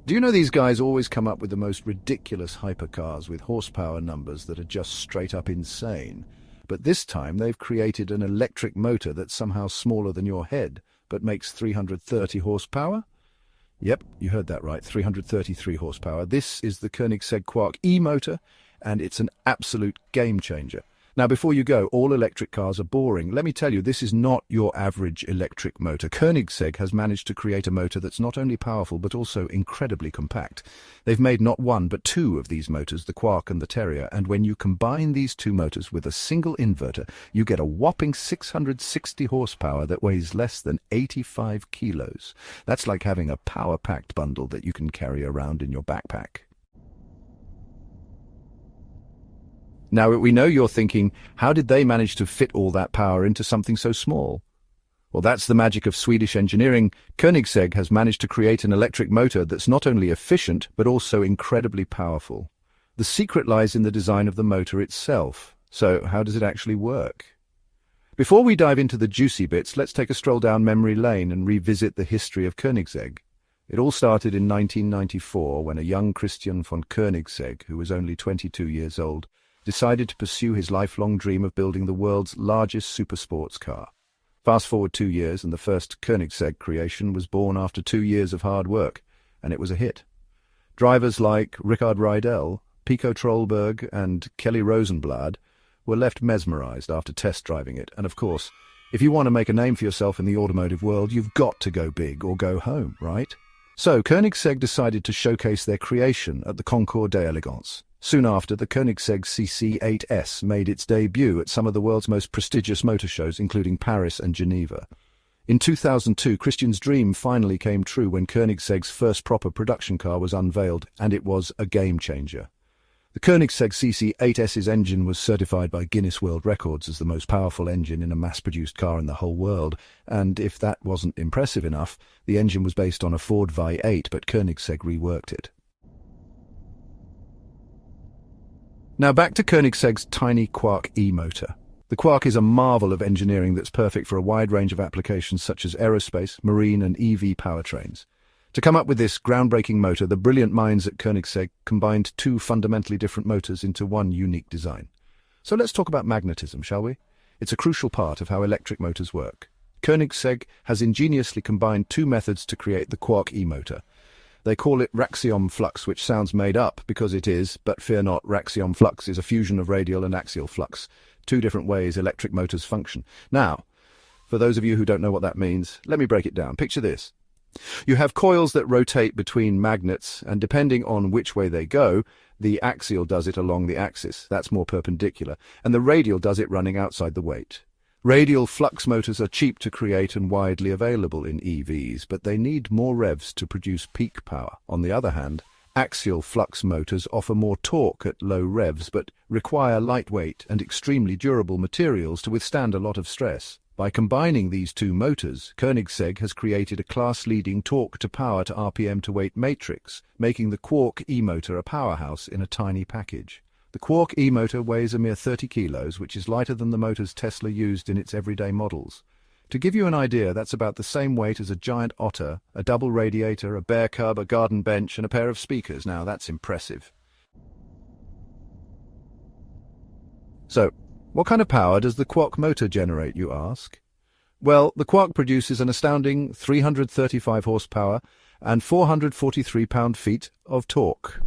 Do you know these guys always come up with the most ridiculous hypercars with horsepower numbers that are just straight up insane? But this time they've created an electric motor that's somehow smaller than your head, but makes 330 horsepower? Yep, you heard that right, 333 horsepower. This is the Koenigsegg Quark E-Motor, and it's an absolute game changer. Now, before you go, all electric cars are boring. Let me tell you, this is not your average electric motor. Koenigsegg has managed to create a motor that's not only powerful, but also incredibly compact. They've made not one, but two of these motors, the Quark and the Terrier, and when you combine these two motors with a single inverter, you get a whopping 660 horsepower that weighs less than 85 kilos. That's like having a power-packed bundle that you can carry around in your backpack. Now, we know you're thinking, how did they manage to fit all that power into something so small? Well, that's the magic of Swedish engineering. Koenigsegg has managed to create an electric motor that's not only efficient, but also incredibly powerful. The secret lies in the design of the motor itself. So, how does it actually work? Before we dive into the juicy bits, let's take a stroll down memory lane and revisit the history of Koenigsegg. It all started in 1994 when a young Christian von Koenigsegg, who was only 22 years old, decided to pursue his lifelong dream of building the world's largest supersports car. Fast forward 2 years and the first Koenigsegg creation was born after 2 years of hard work, and it was a hit. Drivers like Rickard Rydell, Pico Trollberg and Kelly Rosenblad were left mesmerized after test driving it, and of course, if you want to make a name for yourself in the automotive world, you've got to go big or go home, right? So Koenigsegg decided to showcase their creation at the Concours d'Elegance. Soon after, the Koenigsegg CC8S made its debut at some of the world's most prestigious motor shows, including Paris and Geneva. In 2002, Christian's dream finally came true when Koenigsegg's first proper production car was unveiled, and it was a game-changer. The Koenigsegg CC8S's engine was certified by Guinness World Records as the most powerful engine in a mass-produced car in the whole world, and if that wasn't impressive enough, the engine was based on a Ford V8, but Koenigsegg reworked it. Now back to Koenigsegg's tiny Quark E-Motor. The Quark is a marvel of engineering that's perfect for a wide range of applications such as aerospace, marine and EV powertrains. To come up with this groundbreaking motor, the brilliant minds at Koenigsegg combined two fundamentally different motors into one unique design. So let's talk about magnetism, shall we? It's a crucial part of how electric motors work. Koenigsegg has ingeniously combined two methods to create the Quark E-Motor. They call it Raxial Flux, which sounds made up because it is, but fear not, Raxial Flux is a fusion of radial and axial flux, two different ways electric motors function. Now, for those of you who don't know what that means, let me break it down. Picture this. You have coils that rotate between magnets, and depending on which way they go, the axial does it along the axis, that's more perpendicular, and the radial does it running outside the weight. Radial flux motors are cheap to create and widely available in EVs, but they need more revs to produce peak power. On the other hand, axial flux motors offer more torque at low revs, but require lightweight and extremely durable materials to withstand a lot of stress. By combining these two motors, Koenigsegg has created a class-leading torque-to-power to RPM-to-weight matrix, making the Quark E-Motor a powerhouse in a tiny package. The Quark E-Motor weighs a mere 30 kilos, which is lighter than the motors Tesla used in its everyday models. To give you an idea, that's about the same weight as a giant otter, a double radiator, a bear cub, a garden bench, and a pair of speakers. Now, that's impressive. So, what kind of power does the Quark motor generate, you ask? Well, the Quark produces an astounding 335 horsepower and 443 pound-feet of torque.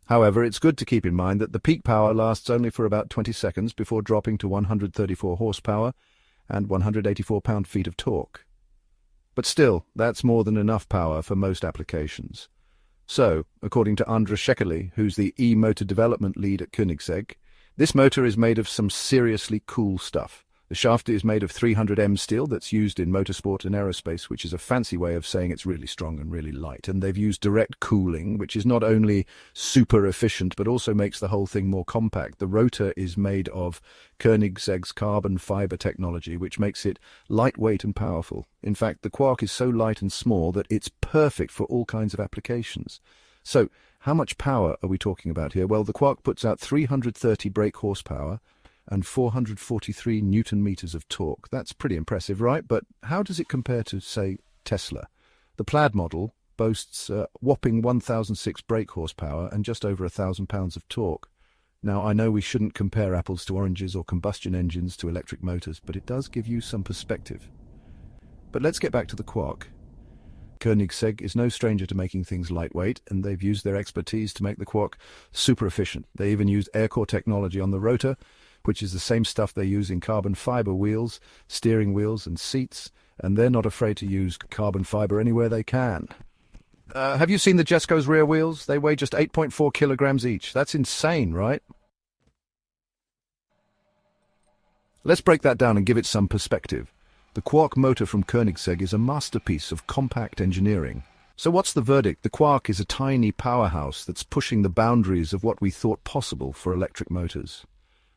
However, it's good to keep in mind that the peak power lasts only for about 20 seconds before dropping to 134 horsepower and 184 pound-feet of torque. But still, that's more than enough power for most applications. So, according to Andras Shekeli, who's the e-motor development lead at Koenigsegg, this motor is made of some seriously cool stuff. The shaft is made of 300M steel that's used in motorsport and aerospace, which is a fancy way of saying it's really strong and really light. And they've used direct cooling, which is not only super efficient, but also makes the whole thing more compact. The rotor is made of Koenigsegg's carbon fiber technology, which makes it lightweight and powerful. In fact, the Quark is so light and small that it's perfect for all kinds of applications. So, how much power are we talking about here? Well, the Quark puts out 330 brake horsepower, and 443 newton-meters of torque. That's pretty impressive, right? But how does it compare to, say, Tesla? The Plaid model boasts a whopping 1,006 brake horsepower and just over 1,000 pounds of torque. Now, I know we shouldn't compare apples to oranges or combustion engines to electric motors, but it does give you some perspective. But let's get back to the Quark. Koenigsegg is no stranger to making things lightweight, and they've used their expertise to make the Quark super efficient. They even used air core technology on the rotor, which is the same stuff they use in carbon fiber wheels, steering wheels and seats, and they're not afraid to use carbon fiber anywhere they can. Have you seen the Jesco's rear wheels? They weigh just 8.4 kilograms each. That's insane, right? Let's break that down and give it some perspective. The Quark motor from Koenigsegg is a masterpiece of compact engineering. So what's the verdict? The Quark is a tiny powerhouse that's pushing the boundaries of what we thought possible for electric motors.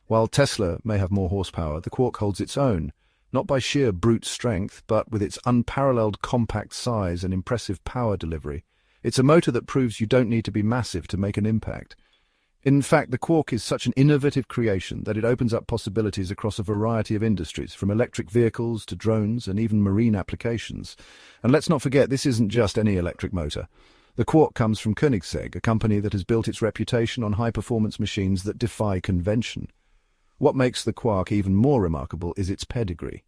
While Tesla may have more horsepower, the Quark holds its own, not by sheer brute strength, but with its unparalleled compact size and impressive power delivery. It's a motor that proves you don't need to be massive to make an impact. In fact, the Quark is such an innovative creation that it opens up possibilities across a variety of industries, from electric vehicles to drones and even marine applications. And let's not forget, this isn't just any electric motor. The Quark comes from Koenigsegg, a company that has built its reputation on high-performance machines that defy convention. What makes the Quark even more remarkable is its pedigree.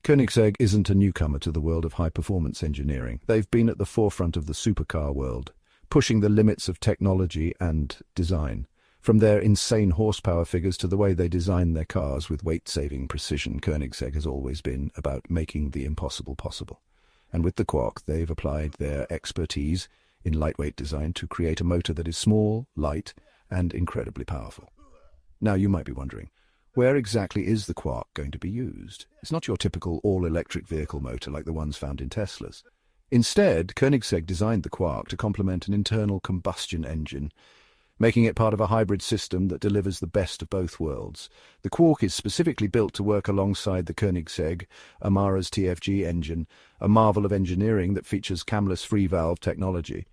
Koenigsegg isn't a newcomer to the world of high-performance engineering. They've been at the forefront of the supercar world, pushing the limits of technology and design. From their insane horsepower figures to the way they design their cars with weight-saving precision, Koenigsegg has always been about making the impossible possible. And with the Quark, they've applied their expertise in lightweight design to create a motor that is small, light, and incredibly powerful. Now you might be wondering, where exactly is the Quark going to be used? It's not your typical all-electric vehicle motor like the ones found in Teslas. Instead, Koenigsegg designed the Quark to complement an internal combustion engine, making it part of a hybrid system that delivers the best of both worlds. The Quark is specifically built to work alongside the Koenigsegg Amara's TFG engine, a marvel of engineering that features camless free-valve technology.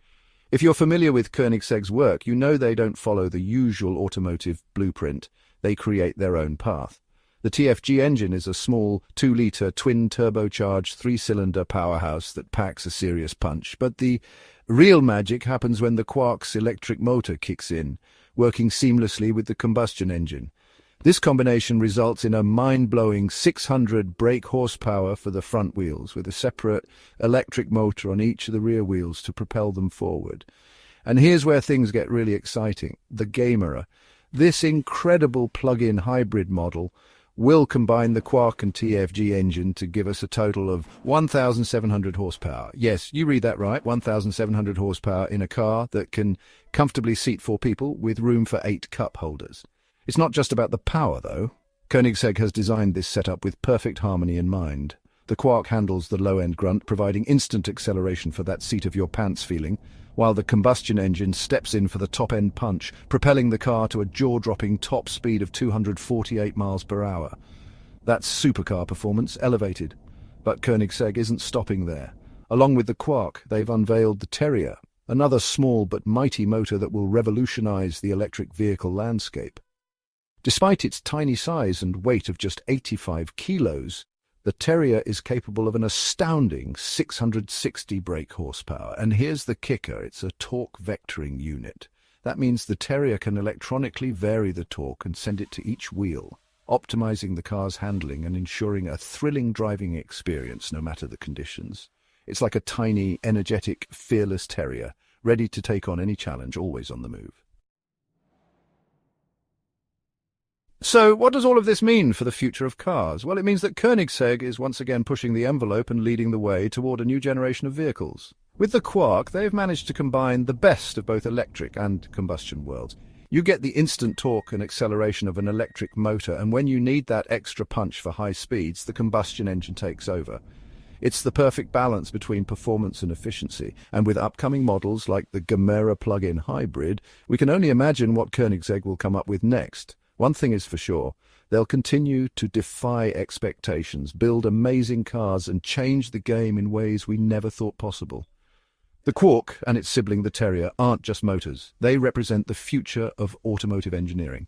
If you're familiar with Koenigsegg's work, you know they don't follow the usual automotive blueprint. They create their own path. The TFG engine is a small 2-litre twin-turbocharged 3-cylinder powerhouse that packs a serious punch, but the real magic happens when the Quark's electric motor kicks in, working seamlessly with the combustion engine. This combination results in a mind-blowing 600 brake horsepower for the front wheels, with a separate electric motor on each of the rear wheels to propel them forward. And here's where things get really exciting. The Gamerer. This incredible plug-in hybrid model will combine the Quark and TFG engine to give us a total of 1,700 horsepower. Yes, you read that right, 1,700 horsepower in a car that can comfortably seat 4 people with room for 8 cup holders. It's not just about the power, though. Koenigsegg has designed this setup with perfect harmony in mind. The Quark handles the low-end grunt, providing instant acceleration for that seat-of-your-pants feeling, while the combustion engine steps in for the top-end punch, propelling the car to a jaw-dropping top speed of 248 miles per hour. That's supercar performance elevated. But Koenigsegg isn't stopping there. Along with the Quark, they've unveiled the Terrier, another small but mighty motor that will revolutionize the electric vehicle landscape. Despite its tiny size and weight of just 85 kilos, the Terrier is capable of an astounding 660 brake horsepower. And here's the kicker, it's a torque vectoring unit. That means the Terrier can electronically vary the torque and send it to each wheel, optimizing the car's handling and ensuring a thrilling driving experience no matter the conditions. It's like a tiny, energetic, fearless Terrier, ready to take on any challenge, always on the move. So, what does all of this mean for the future of cars? Well, it means that Koenigsegg is once again pushing the envelope and leading the way toward a new generation of vehicles. With the Quark, they've managed to combine the best of both electric and combustion worlds. You get the instant torque and acceleration of an electric motor, and when you need that extra punch for high speeds, the combustion engine takes over. It's the perfect balance between performance and efficiency, and with upcoming models like the Gamera plug-in hybrid, we can only imagine what Koenigsegg will come up with next. One thing is for sure, they'll continue to defy expectations, build amazing cars, and change the game in ways we never thought possible. The Quark and its sibling the Terrier aren't just motors. They represent the future of automotive engineering.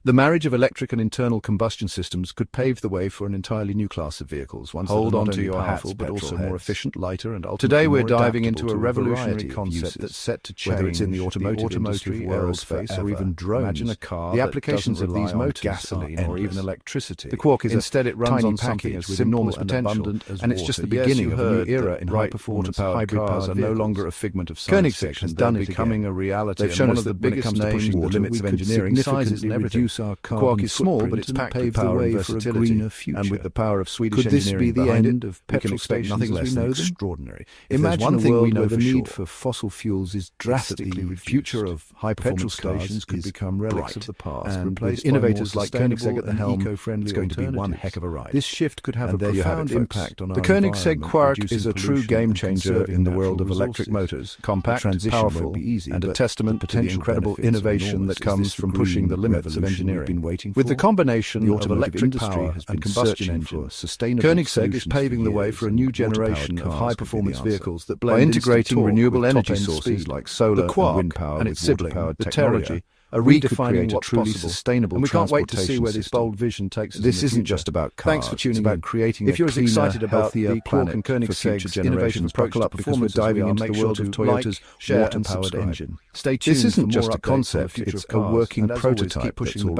The marriage of electric and internal combustion systems could pave the way for an entirely new class of vehicles, ones Hold that are on not to only your powerful hats, but also petrol more heads. efficient, lighter, and ultimately Today we're more diving adaptable into a to revolutionary variety of concept uses, that's set to change whether it's in the automotive industry, world, aerospace, forever. or even drones. Imagine a car The that applications doesn't of these rely on motors gasoline are or even endless. electricity. The Quark is Instead, it runs tiny on package something with simple enormous and potential, abundant as and it's just the water. Yes, beginning you of a new heard era that in right, high-performance water-powered hybrid cars are no vehicles. longer a figment of science Koenigsegg fiction. has They're done it becoming again. a reality. They've and shown one us of that the when it biggest comes to names pushing the water, limits we of could engineering, sizes and significantly everything. reduce our The Quark carbon is small, footprint but it's and packed pave with the power way and for a versatility. greener future. And with the power of Swedish Could this be engineering the behind end it, of we can petrol expect stations nothing as less we than know them? extraordinary. If Imagine there's one a thing we world know where the for need sure, for fossil fuels is drastically drastically reduced. The future of high-performance Petrol stations could is become relics bright, of the past, and replaced with by innovators more like Koenigsegg at the sustainable helm, and eco-friendly it's going to be one alternatives. heck of a ride. This shift could have And a there you have it, profound folks. impact on The our Koenigsegg environment, Quark reducing is a true pollution game and changer conserving in the natural world of electric resources. motors. The Compact, transition powerful, won't be easy, and a but testament the to the potential incredible benefits are innovation enormous. that Is comes this from the pushing the green limits of revolution we've engineering. been waiting With the for? combination The of automotive electric industry power has and been combustion searching engine, for sustainable Koenigsegg is solutions paving the way years, for a and new water-powered generation of cars could be high-performance the answer. vehicles that By blend integrating torque renewable with energy top-end sources speed. like solar The Quark and wind power and with its sibling, water-powered the technology, Terrier, are we could redefining create a what's truly possible. sustainable And we can't wait to see transportation where this system. bold vision takes us This in the isn't future. just about cars. Thanks for tuning it's about in. creating If a you're as cleaner, excited about healthier the Quark and planet for future Koenigsegg's innovative generations, approach buckle to up because we're performance as we diving are, into make the sure world to of Toyota's share, and water-powered subscribe. engine. Stay tuned This isn't for just more a updates on the concept, future it's of a cars. working And as always, prototype keep pushing that's the